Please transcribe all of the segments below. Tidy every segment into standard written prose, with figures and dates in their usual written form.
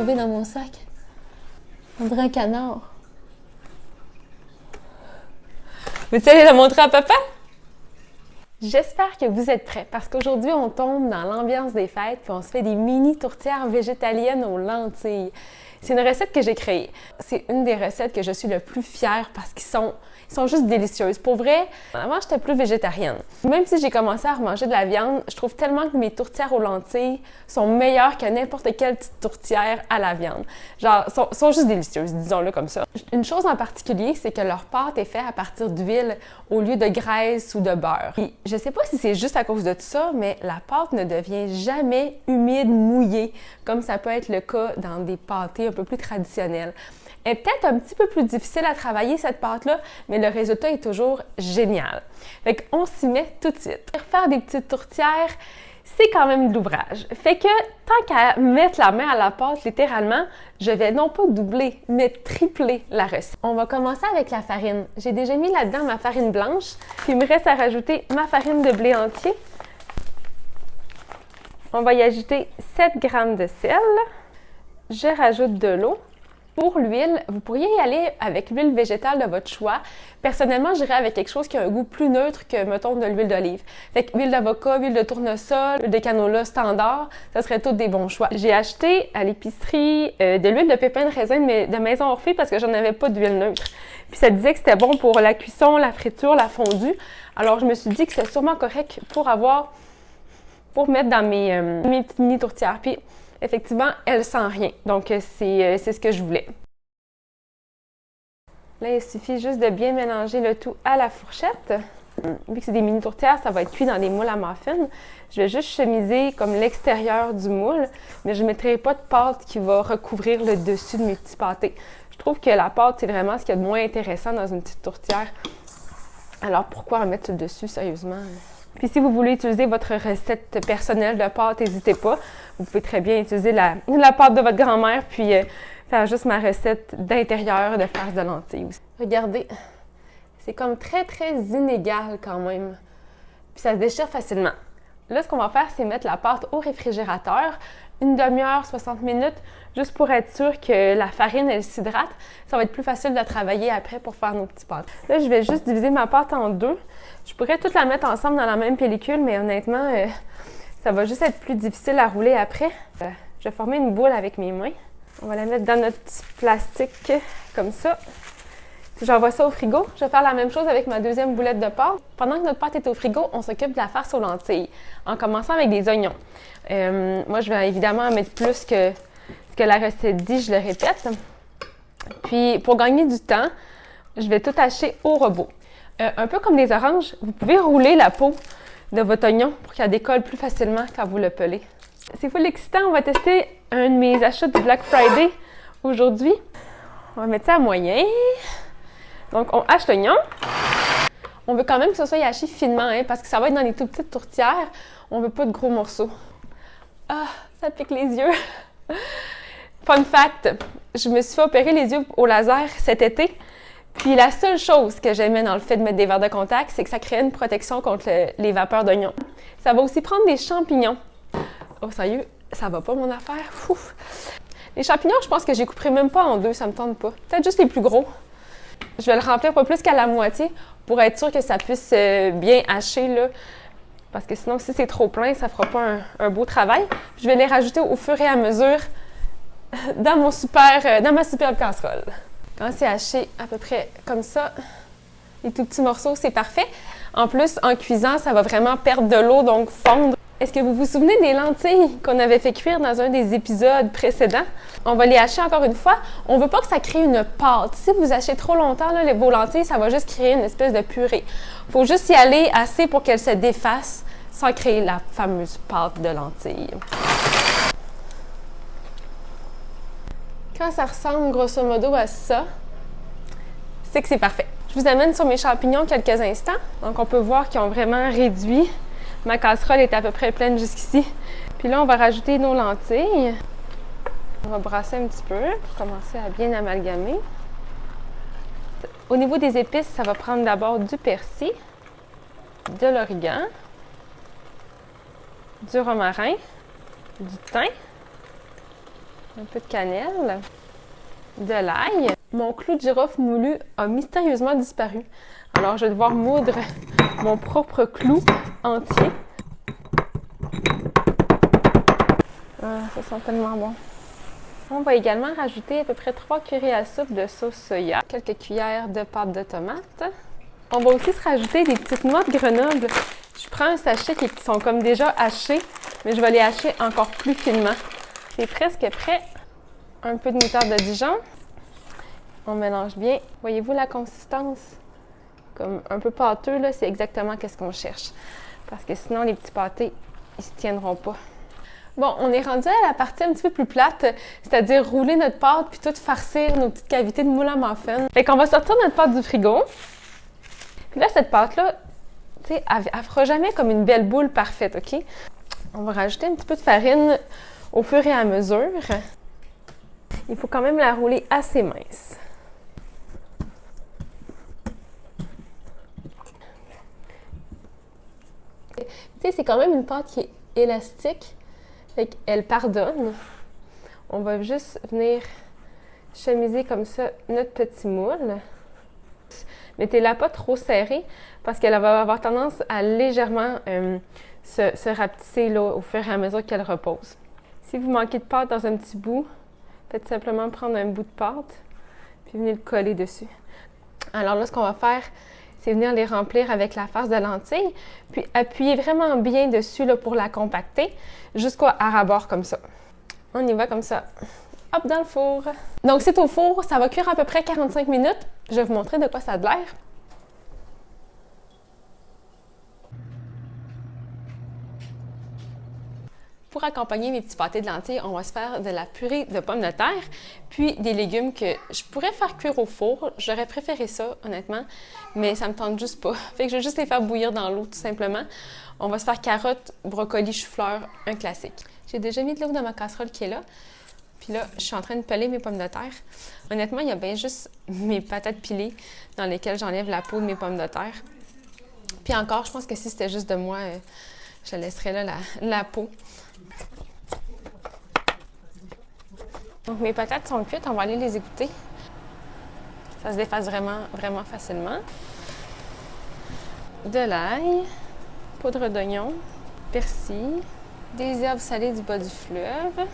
trouvé dans mon sac? On dirait un canard. Veux-tu aller le montrer à papa? J'espère que vous êtes prêts parce qu'aujourd'hui, on tombe dans l'ambiance des fêtes puis on se fait des mini tourtières végétaliennes aux lentilles. C'est une recette que j'ai créée. C'est une des recettes que je suis le plus fière parce qu'ils sont juste délicieuses. Pour vrai, avant, j'étais plus végétarienne. Même si j'ai commencé à remanger de la viande, je trouve tellement que mes tourtières aux lentilles sont meilleures que n'importe quelle petite tourtière à la viande. Genre, sont juste délicieuses, disons-le comme ça. Une chose en particulier, c'est que leur pâte est faite à partir d'huile au lieu de graisse ou de beurre. Et je sais pas si c'est juste à cause de tout ça, mais la pâte ne devient jamais humide, mouillée, comme ça peut être le cas dans des pâtés un peu plus traditionnels. Elle est peut-être un petit peu plus difficile à travailler, cette pâte-là, mais le résultat est toujours génial. Fait qu'on s'y met tout de suite. Faire des petites tourtières, c'est quand même de l'ouvrage. Fait que, tant qu'à mettre la main à la pâte, littéralement, je vais non pas doubler, mais tripler la recette. On va commencer avec la farine. J'ai déjà mis là-dedans ma farine blanche, puis il me reste à rajouter ma farine de blé entier. On va y ajouter 7 g de sel. Je rajoute de l'eau. Pour l'huile, vous pourriez y aller avec l'huile végétale de votre choix. Personnellement, j'irais avec quelque chose qui a un goût plus neutre que, mettons, de l'huile d'olive. Fait que huile d'avocat, huile de tournesol, huile de canola standard, ça serait tous des bons choix. J'ai acheté à l'épicerie de l'huile de pépins de raisin de Maison Orphée parce que j'en avais pas d'huile neutre. Puis ça disait que c'était bon pour la cuisson, la friture, la fondue. Alors je me suis dit que c'était sûrement correct pour mettre dans mes petites mini tourtières. Puis effectivement, elle sent rien. Donc, c'est ce que je voulais. Là, il suffit juste de bien mélanger le tout à la fourchette. Vu que c'est des mini tourtières, ça va être cuit dans des moules à muffins. Je vais juste chemiser comme l'extérieur du moule, mais je ne mettrai pas de pâte qui va recouvrir le dessus de mes petits pâtés. Je trouve que la pâte, c'est vraiment ce qu'il y a de moins intéressant dans une petite tourtière. Alors, pourquoi en mettre sur le dessus, sérieusement? Puis si vous voulez utiliser votre recette personnelle de pâte, n'hésitez pas. Vous pouvez très bien utiliser la pâte de votre grand-mère, puis faire juste ma recette d'intérieur de farce de lentilles. Regardez, c'est comme très, très inégal quand même. Puis ça se déchire facilement. Là, ce qu'on va faire, c'est mettre la pâte au réfrigérateur, une demi-heure, 60 minutes, juste pour être sûr que la farine, elle s'hydrate. Ça va être plus facile de travailler après pour faire nos petits pâtes. Là, je vais juste diviser ma pâte en deux. Je pourrais toute la mettre ensemble dans la même pellicule, mais honnêtement, ça va juste être plus difficile à rouler après. Je vais former une boule avec mes mains. On va la mettre dans notre petit plastique, comme ça. Puis j'envoie ça au frigo. Je vais faire la même chose avec ma deuxième boulette de pâte. Pendant que notre pâte est au frigo, on s'occupe de la farce aux lentilles, en commençant avec des oignons. Moi, je vais évidemment en mettre plus que ce que la recette dit, je le répète. Puis, pour gagner du temps, je vais tout hacher au robot. Un peu comme des oranges, vous pouvez rouler la peau de votre oignon pour qu'elle décolle plus facilement quand vous le pelez. C'est full excitant, on va tester un de mes achats du Black Friday aujourd'hui. On va mettre ça à moyen. Donc, on hache l'oignon. On veut quand même que ce soit haché finement, hein, parce que ça va être dans des tout petites tourtières. On veut pas de gros morceaux. Ah, ça pique les yeux. Fun fact, je me suis fait opérer les yeux au laser cet été. Puis la seule chose que j'aimais dans le fait de mettre des verres de contact, c'est que ça créait une protection contre les vapeurs d'oignon. Ça va aussi prendre des champignons. Oh, sérieux, ça va pas mon affaire? Ouf. Les champignons, je pense que je les couperai même pas en deux, ça me tente pas. Peut-être juste les plus gros. Je vais le remplir pas plus qu'à la moitié pour être sûr que ça puisse bien hacher, là. Parce que sinon, si c'est trop plein, ça fera pas un beau travail. Je vais les rajouter au fur et à mesure dans ma superbe casserole. Quand c'est haché à peu près comme ça, les tout petits morceaux, c'est parfait. En plus, en cuisant, ça va vraiment perdre de l'eau, donc fondre. Est-ce que vous vous souvenez des lentilles qu'on avait fait cuire dans un des épisodes précédents? On va les hacher encore une fois. On ne veut pas que ça crée une pâte. Si vous hachez trop longtemps là, vos lentilles, ça va juste créer une espèce de purée. Il faut juste y aller assez pour qu'elles se défassent sans créer la fameuse pâte de lentilles. Quand ça ressemble grosso modo à ça, c'est que c'est parfait. Je vous amène sur mes champignons quelques instants. Donc, on peut voir qu'ils ont vraiment réduit. Ma casserole est à peu près pleine jusqu'ici. Puis là, on va rajouter nos lentilles. On va brasser un petit peu pour commencer à bien amalgamer. Au niveau des épices, ça va prendre d'abord du persil, de l'origan, du romarin, du thym, un peu de cannelle, de l'ail. Mon clou de girofle moulu a mystérieusement disparu. Alors, je vais devoir moudre mon propre clou entier. Ah, ça sent tellement bon. On va également rajouter à peu près 3 cuillères à soupe de sauce soya, quelques cuillères de pâte de tomate. On va aussi se rajouter des petites noix de Grenoble. Je prends un sachet qui sont comme déjà hachés, mais je vais les hacher encore plus finement. C'est presque prêt. Un peu de moutarde de Dijon. On mélange bien. Voyez-vous la consistance? Comme un peu pâteux, là, c'est exactement ce qu'on cherche. Parce que sinon, les petits pâtés, ils se tiendront pas. Bon, on est rendu à la partie un petit peu plus plate, c'est-à-dire rouler notre pâte puis tout farcir nos petites cavités de moule à muffin. Fait qu'on va sortir notre pâte du frigo. Puis là, cette pâte-là, tu sais, elle fera jamais comme une belle boule parfaite, OK? On va rajouter un petit peu de farine au fur et à mesure. Il faut quand même la rouler assez mince. Tu sais, c'est quand même une pâte qui est élastique. Fait qu'elle pardonne. On va juste venir chemiser comme ça notre petit moule. Mettez-la pas trop serrée parce qu'elle va avoir tendance à légèrement se rapetisser là, au fur et à mesure qu'elle repose. Si vous manquez de pâte dans un petit bout, faites simplement prendre un bout de pâte puis venez le coller dessus. Alors là, ce qu'on va faire, c'est venir les remplir avec la farce de lentilles, puis appuyer vraiment bien dessus là, pour la compacter jusqu'au ras-bord comme ça. On y va comme ça. Hop, dans le four. Donc, c'est au four. Ça va cuire à peu près 45 minutes. Je vais vous montrer de quoi ça a de l'air. Pour accompagner mes petits pâtés de lentilles, on va se faire de la purée de pommes de terre, puis des légumes que je pourrais faire cuire au four. J'aurais préféré ça, honnêtement, mais ça me tente juste pas. Fait que je vais juste les faire bouillir dans l'eau, tout simplement. On va se faire carottes, brocolis, chou-fleur, un classique. J'ai déjà mis de l'eau dans ma casserole qui est là. Puis là, je suis en train de peler mes pommes de terre. Honnêtement, il y a bien juste mes patates pilées dans lesquelles j'enlève la peau de mes pommes de terre. Puis encore, je pense que si c'était juste de moi, je laisserais là la peau. Donc, mes patates sont cuites, on va aller les égoutter. Ça se déface vraiment, vraiment facilement. De l'ail, poudre d'oignon, persil, des herbes salées du bas du fleuve.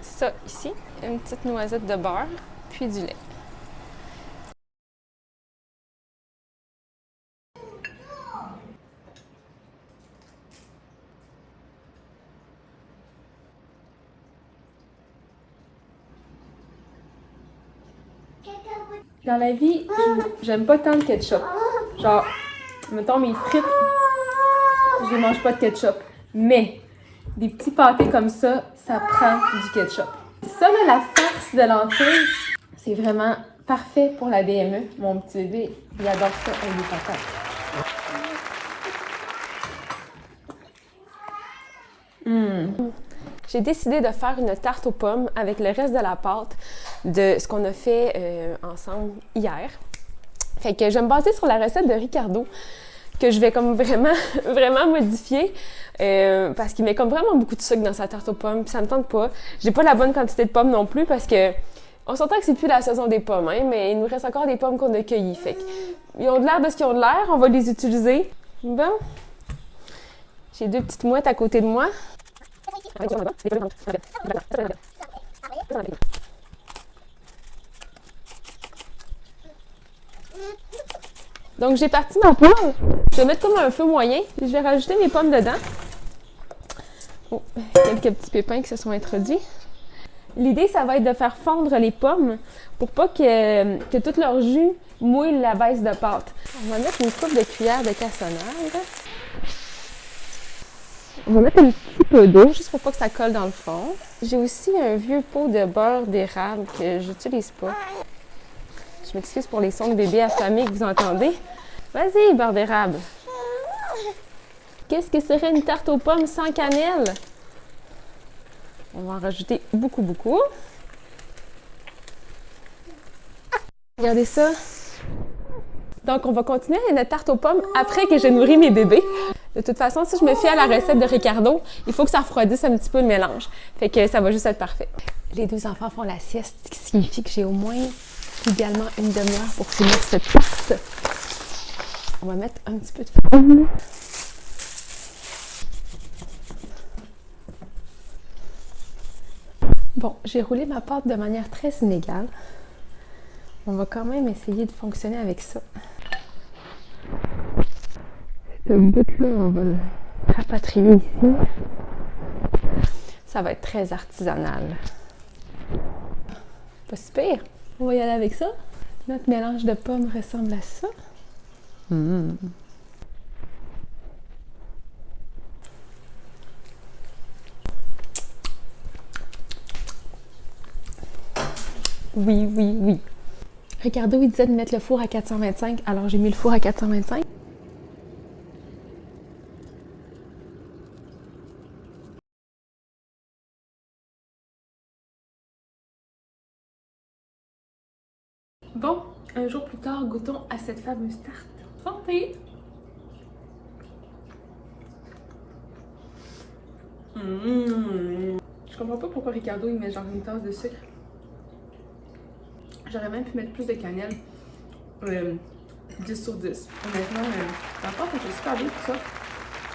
Ça ici, une petite noisette de beurre, puis du lait. Dans la vie, j'aime pas tant le ketchup. Genre, mettons mes frites, je les mange pas de ketchup. Mais des petits pâtés comme ça prend du ketchup. Ça, là, la farce de lentilles, c'est vraiment parfait pour la DME. Mon petit bébé, il adore ça avec des patates. J'ai décidé de faire une tarte aux pommes avec le reste de la pâte de ce qu'on a fait ensemble hier. Fait que je vais me baser sur la recette de Ricardo que je vais comme vraiment, vraiment modifier parce qu'il met comme vraiment beaucoup de sucre dans sa tarte aux pommes puis ça me tente pas. J'ai pas la bonne quantité de pommes non plus parce que on s'entend que c'est plus la saison des pommes, hein, mais il nous reste encore des pommes qu'on a cueillies. Fait que ils ont de l'air de ce qu'ils ont de l'air, on va les utiliser. Bon. J'ai deux petites mouettes à côté de moi. Donc, j'ai parti ma poêle. Je vais mettre comme un feu moyen. Puis je vais rajouter mes pommes dedans. Oh, quelques petits pépins qui se sont introduits. L'idée, ça va être de faire fondre les pommes pour pas que tout leur jus mouille la base de pâte. On va mettre une coupe de cuillère de cassonade. On va mettre un petit peu d'eau, juste pour pas que ça colle dans le fond. J'ai aussi un vieux pot de beurre d'érable que j'utilise pas. Je m'excuse pour les sons de bébé affamé que vous entendez. Vas-y, beurre d'érable. Qu'est-ce que serait une tarte aux pommes sans cannelle? On va en rajouter beaucoup, beaucoup. Regardez ça. Donc, on va continuer notre tarte aux pommes après que j'ai nourri mes bébés. De toute façon, si je me fie à la recette de Ricardo, il faut que ça refroidisse un petit peu le mélange. Fait que ça va juste être parfait. Les deux enfants font la sieste, ce qui signifie que j'ai au moins, idéalement, une demi-heure pour finir cette tarte. On va mettre un petit peu de farine. Bon, j'ai roulé ma pâte de manière très inégale. On va quand même essayer de fonctionner avec ça. Ce bout-là, on va le rapatrier ici. Ça va être très artisanal. Pas super. On va y aller avec ça. Notre mélange de pommes ressemble à ça. Oui, oui, oui. Ricardo, il disait de mettre le four à 425, alors j'ai mis le four à 425. Bon, un jour plus tard, goûtons à cette fameuse tarte. Santé! Je comprends pas pourquoi Ricardo il met genre une tasse de sucre. J'aurais même pu mettre plus de cannelle. 10 sur 10. Honnêtement, la pâte est super bien pour ça.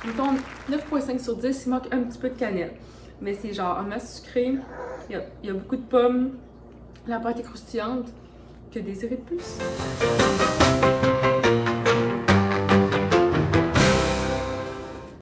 Mettons 9,5 sur 10, il manque un petit peu de cannelle. Mais c'est genre en masse sucrée, il y a beaucoup de pommes, la pâte est croustillante. Que désirer de plus?